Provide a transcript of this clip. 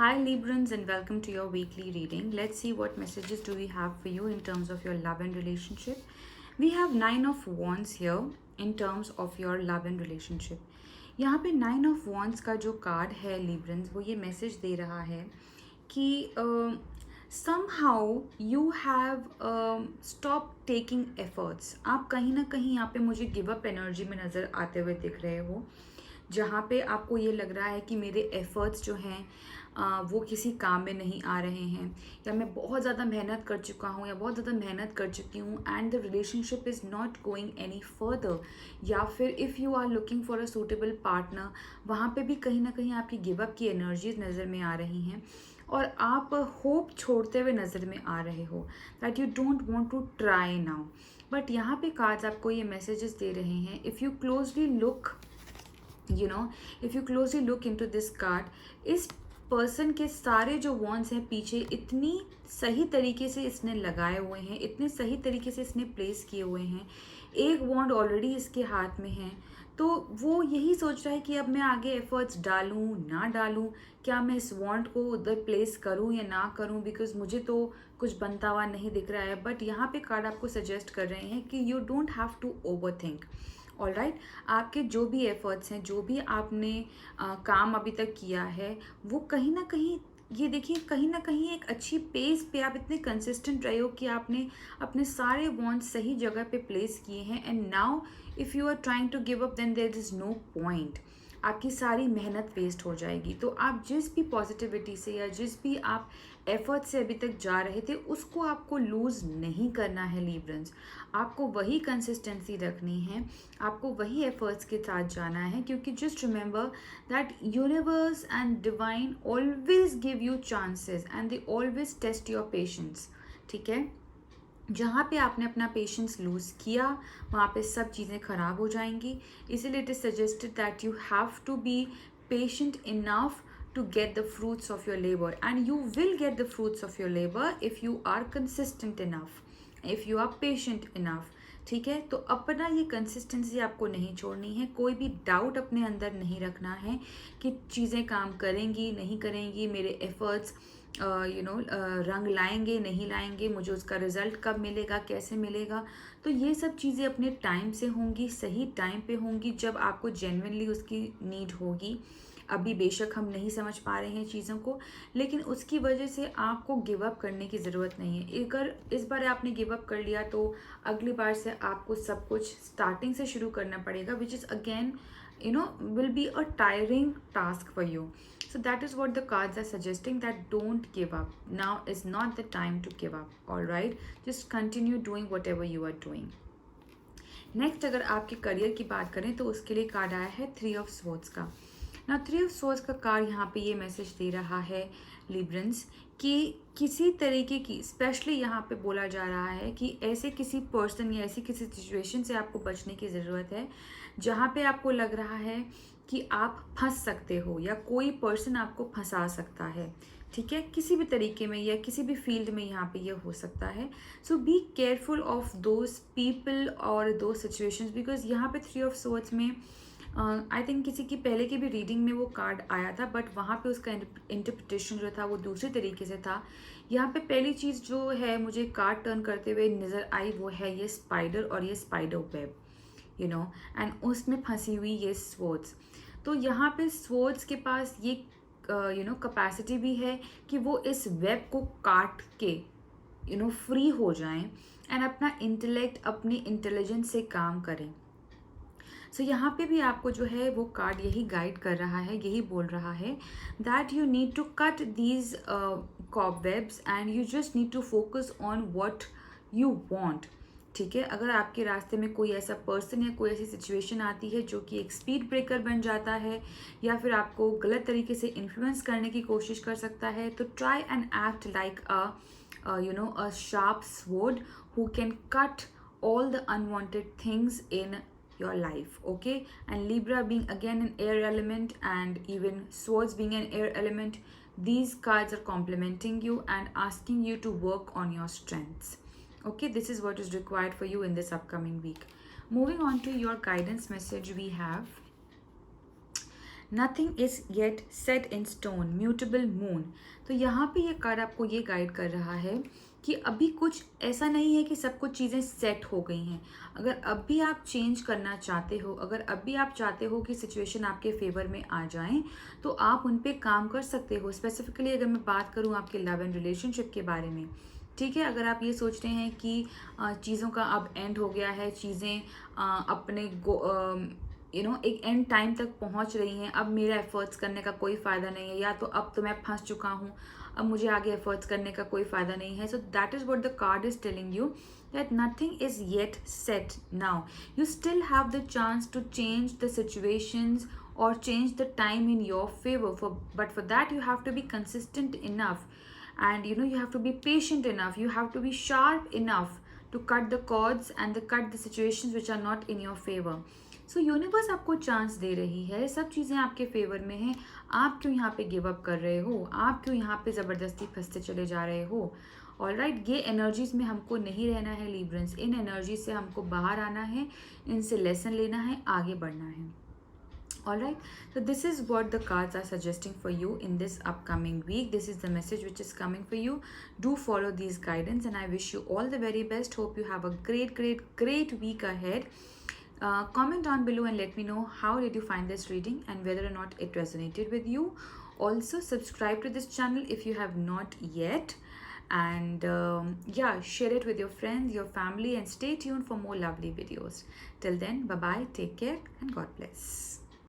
Hi Librans and welcome to your weekly reading. Let's see what messages do we have for you in terms of your love and relationship. We have 9 of wands here in terms of your love and relationship. यहाँ पे 9 of wands का जो card है Librans वो ये message दे रहा है कि somehow you have stopped taking efforts. आप कहीं ना कहीं यहाँ पे मुझे गिव अप एनर्जी में नज़र आते हुए दिख रहे हो, जहाँ पे आपको ये लग रहा है कि मेरे एफर्ट्स जो हैं वो किसी काम में नहीं आ रहे हैं, या मैं बहुत ज़्यादा मेहनत कर चुका हूँ या बहुत ज़्यादा मेहनत कर चुकी हूँ and the relationship is not going any further, या फिर if you are looking for a suitable partner, वहाँ पे भी कहीं ना कहीं आपकी गिव अप की एनर्जीज नज़र में आ रही हैं और आप होप छोड़ते हुए नज़र में आ रहे हो that you don't want to try now. But यहाँ पे कार्ड्स आपको ये मैसेजेस दे रहे हैं, if you closely look if you closely look into this card, इस पर्सन के सारे जो वॉन्ड्स हैं पीछे इतनी सही तरीके से इसने लगाए हुए हैं, इतने सही तरीके से इसने प्लेस किए हुए हैं. एक वॉन्ड ऑलरेडी इसके हाथ में है, तो वो यही सोच रहा है कि अब मैं आगे एफर्ट्स डालूं ना डालूं, क्या मैं इस वॉन्ड को उधर प्लेस करूं या ना करूं, बिकॉज मुझे तो कुछ बनता हुआ नहीं दिख रहा है. बट यहाँ पे कार्ड आपको सजेस्ट कर रहे हैं कि you don't have to overthink. All right, आपके जो भी एफर्ट्स हैं, जो भी आपने काम अभी तक किया है, वो कहीं ना कहीं ये देखिए कहीं ना कहीं एक अच्छी पेस पे आप इतने कंसिस्टेंट रहे हो कि आपने अपने सारे वॉन्ट्स सही जगह पे प्लेस किए हैं. And now if you are trying to give up then there is no point. आपकी सारी मेहनत वेस्ट हो जाएगी. तो आप जिस भी पॉजिटिविटी से या जिस भी आप एफर्ट से अभी तक जा रहे थे उसको आपको लूज़ नहीं करना है लीब्रंस. आपको वही कंसिस्टेंसी रखनी है, आपको वही एफर्ट्स के साथ जाना है, क्योंकि just remember that universe and divine always give you chances and they always test your patience. ठीक है, जहाँ पे आपने अपना पेशेंस लूज़ किया वहाँ पे सब चीज़ें ख़राब हो जाएंगी. इसीलिए it is suggested that you have to be patient enough to get the fruits of your labor, and you will get the fruits of your labor if you are consistent enough, if you are patient enough. ठीक है, तो अपना ये consistency आपको नहीं छोड़नी है, कोई भी डाउट अपने अंदर नहीं रखना है कि चीज़ें काम करेंगी नहीं करेंगी, मेरे एफर्ट्स रंग लाएंगे नहीं लाएंगे, मुझे उसका रिजल्ट कब मिलेगा कैसे मिलेगा. तो ये सब चीज़ें अपने टाइम से होंगी, सही टाइम पे होंगी, जब आपको जेन्युइनली उसकी नीड होगी. अभी बेशक हम नहीं समझ पा रहे हैं चीज़ों को, लेकिन उसकी वजह से आपको गिव अप करने की ज़रूरत नहीं है. अगर इस बार आपने गिव अप कर लिया तो अगली बार से आपको सब कुछ स्टार्टिंग से शुरू करना पड़ेगा, which is again will be a tiring task for you. So that is what the cards are suggesting, that don't give up. Now is not the time to give up. All right, just continue doing whatever you are doing. Next अगर आपके career की बात करें तो उसके लिए card आया है 3 ऑफ स्वॉर्ड्स का. ना 3 ऑफ स्वॉर्ड्स का कार्ड यहाँ पे ये मैसेज दे रहा है लिब्रंस कि किसी तरीके की, स्पेशली यहाँ पे बोला जा रहा है कि ऐसे किसी पर्सन या ऐसी किसी सिचुएशन से आपको बचने की ज़रूरत है जहाँ पे आपको लग रहा है कि आप फंस सकते हो या कोई पर्सन आपको फंसा सकता है. ठीक है, किसी भी तरीके में या किसी भी फील्ड में यहाँ पे ये हो सकता है. So be careful of those people और दो सिचुएशंस, बिकॉज यहाँ पे 3 ऑफ स्वॉर्ड्स में आई थिंक किसी की पहले की भी रीडिंग में वो कार्ड आया था, बट वहाँ पे उसका इंटरप्रिटेशन जो था वो दूसरे तरीके से था. यहाँ पे पहली चीज़ जो है मुझे कार्ड टर्न करते हुए नज़र आई वो है ये स्पाइडर और ये स्पाइडर वेब, एंड उसमें फंसी हुई ये स्वॉर्ड्स. तो यहाँ पे स्वॉर्ड्स के पास ये कैपेसिटी भी है कि वो इस वेब को काट के फ्री हो जाएं एंड अपना इंटेलेक्ट अपनी इंटेलिजेंस से काम करें. सो यहाँ पे भी आपको जो है वो कार्ड यही गाइड कर रहा है, यही बोल रहा है that you need to cut these cobwebs and you just need to focus on what you want. ठीक है, अगर आपके रास्ते में कोई ऐसा पर्सन या कोई ऐसी सिचुएशन आती है जो कि एक स्पीड ब्रेकर बन जाता है या फिर आपको गलत तरीके से इन्फ्लुएंस करने की कोशिश कर सकता है, तो try and act like a sharp sword who can cut all the unwanted things in your life. Okay, and Libra being again an air element and even swords being an air element, these cards are complementing you and asking you to work on your strengths. Okay, this is what is required for you in this upcoming week. Moving on to your guidance message, we have nothing is yet set in stone, mutable moon. तो यहाँ पे ये card आपको ये guide कर रहा है कि अभी कुछ ऐसा नहीं है कि सब कुछ चीज़ें सेट हो गई हैं। अगर अब भी आप चेंज करना चाहते हो, अगर अब भी आप चाहते हो कि सिचुएशन आपके फेवर में आ जाएं, तो आप उन पे काम कर सकते हो। स्पेसिफिकली अगर मैं बात करूँ आपके लव एंड रिलेशनशिप के बारे में, ठीक है, अगर आप ये सोच रहे हैं कि चीज़ों का अब एंड हो गया है, चीज़ें अपने एक एंड टाइम तक पहुंच रही हैं, अब मेरा एफर्ट्स करने का कोई फ़ायदा नहीं है, या तो अब तो मैं फंस चुका हूँ, अब मुझे आगे एफर्ट्स करने का कोई फ़ायदा नहीं है। So that is what the card is telling you, that nothing is yet set now. You still have the chance to change the situations or change the time in your favor, but for that you have to be consistent enough, and you have to be patient enough, you have to be sharp enough to cut the cords and cut the situations which are not in your favor. So universe आपको chance दे रही है, सब चीज़ें आपके favour में हैं। आप क्यों यहाँ पे गिव अप कर रहे हो, आप क्यों यहाँ पे ज़बरदस्ती फंसते चले जा रहे हो? ऑलराइट, ये एनर्जीज में हमको नहीं रहना है लीब्रेंस, इन एनर्जी से हमको बाहर आना है, इनसे लेसन लेना है, आगे बढ़ना है। Alright, so this is what the cards are suggesting for you in this upcoming week. This is the message which is coming for you. Do follow these guidance, and I wish you all the very best. Hope you have a great week ahead. Comment down below and let me know how did you find this reading and whether or not it resonated with you. Also, subscribe to this channel if you have not yet, and yeah, share it with your friends, your family, and stay tuned for more lovely videos. Till then, bye bye, take care, and God bless.